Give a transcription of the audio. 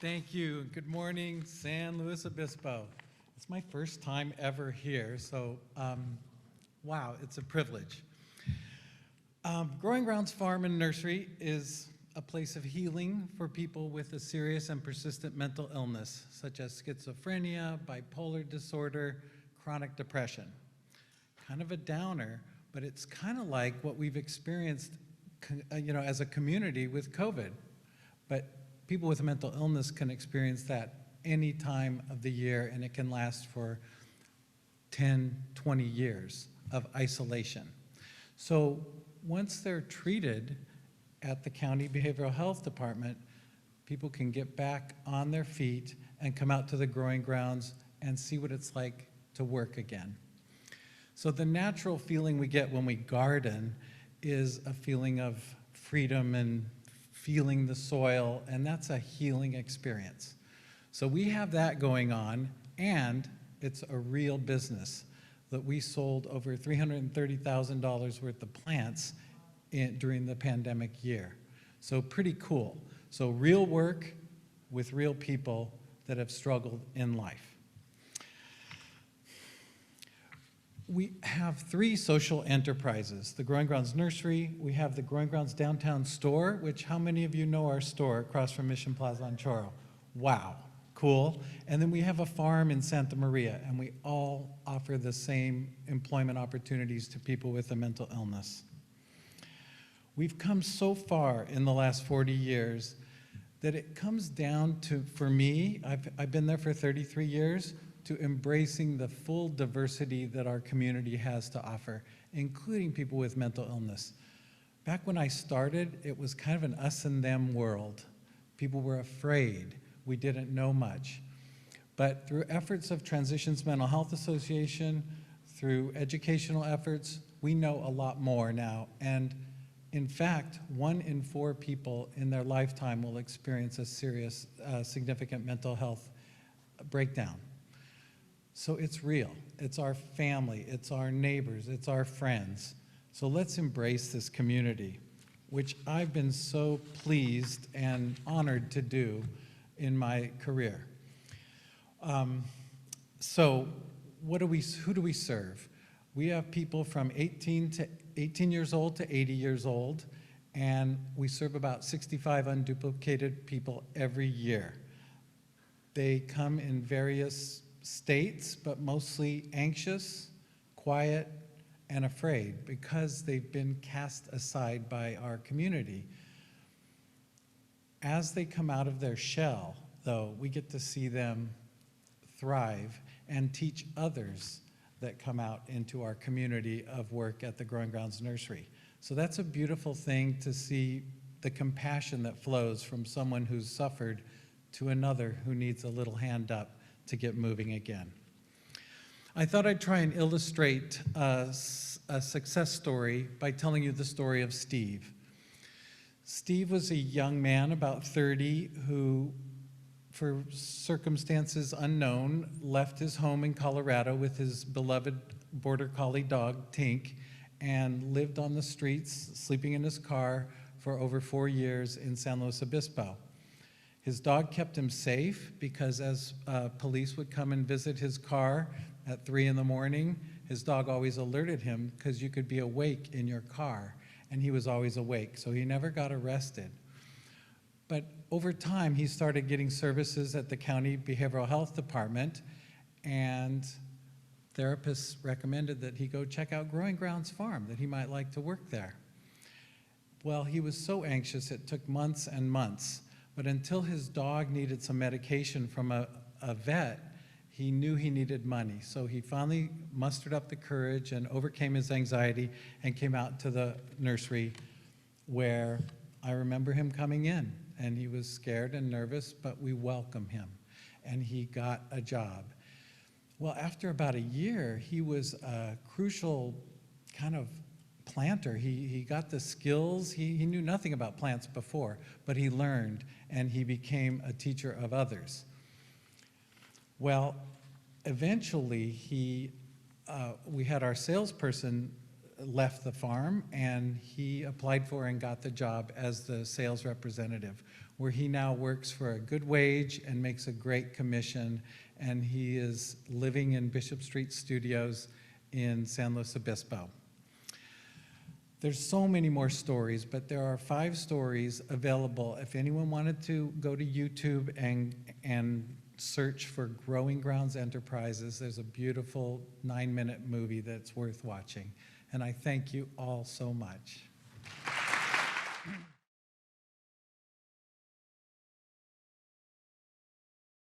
Thank you. Good morning, San Luis Obispo. It's my first time ever here, so wow, it's a privilege. Growing Grounds Farm and Nursery is a place of healing for people with a serious and persistent mental illness, such as schizophrenia, bipolar disorder, chronic depression. Kind of a downer, but it's kind of like what we've experienced as a community with COVID. But people with mental illness can experience that any time of the year, and it can last for 10, 20 years of isolation. So once they're treated at the county behavioral health department, people can get back on their feet and come out to the growing grounds and see what it's like to work again. So the natural feeling we get when we garden is a feeling of freedom and feeling the soil, and that's a healing experience. So we have that going on, and it's a real business that we sold over $330,000 worth of plants during the pandemic year. So pretty cool. So real work with real people that have struggled in life. We have 3 social enterprises, the Growing Grounds Nursery, we have the Growing Grounds Downtown Store, which how many of you know our store across from Mission Plaza on Choro? Wow, cool. And then we have a farm in Santa Maria, and we all offer the same employment opportunities to people with a mental illness. We've come so far in the last 40 years that it comes down to, for me, I've been there for 33 years, to embracing the full diversity that our community has to offer, including people with mental illness. Back when I started, it was kind of an us and them world. People were afraid. We didn't know much. But through efforts of Transitions Mental Health Association, through educational efforts, we know a lot more now. And in fact, 1 in 4 people in their lifetime will experience a serious, significant mental health breakdown. So it's real. It's our family, it's our neighbors, it's our friends. So let's embrace this community, which I've been so pleased and honored to do in my career. So who do we serve? We have people from 18 years old to 80 years old, and we serve about 65 unduplicated people every year. They come in various states, but mostly anxious, quiet, and afraid because they've been cast aside by our community. As they come out of their shell, though, we get to see them thrive and teach others that come out into our community of work at the Growing Grounds Nursery. So that's a beautiful thing to see, the compassion that flows from someone who's suffered to another who needs a little hand up to get moving again. I thought I'd try and illustrate a success story by telling you the story of Steve. Steve was a young man, about 30, who, for circumstances unknown, left his home in Colorado with his beloved border collie dog, Tink, and lived on the streets, sleeping in his car for over 4 years in San Luis Obispo. His dog kept him safe because as police would come and visit his car at 3 in the morning, his dog always alerted him because you could be awake in your car, and he was always awake, so he never got arrested. But over time, he started getting services at the county behavioral health department, and therapists recommended that he go check out Growing Grounds Farm, that he might like to work there. Well, he was so anxious, it took months and months. But until his dog needed some medication from a vet, he knew he needed money. So he finally mustered up the courage and overcame his anxiety and came out to the nursery, where I remember him coming in. And he was scared and nervous, but we welcomed him. And he got a job. Well, after about a year, he was a crucial kind of planter. He got the skills. He knew nothing about plants before, but he learned, and he became a teacher of others. Well, eventually we had our salesperson left the farm, and he applied for and got the job as the sales representative, where he now works for a good wage and makes a great commission, and he is living in Bishop Street Studios in San Luis Obispo. There's so many more stories, but there are 5 stories available. If anyone wanted to go to YouTube and search for Growing Grounds Enterprises, there's a beautiful 9-minute movie that's worth watching. And I thank you all so much.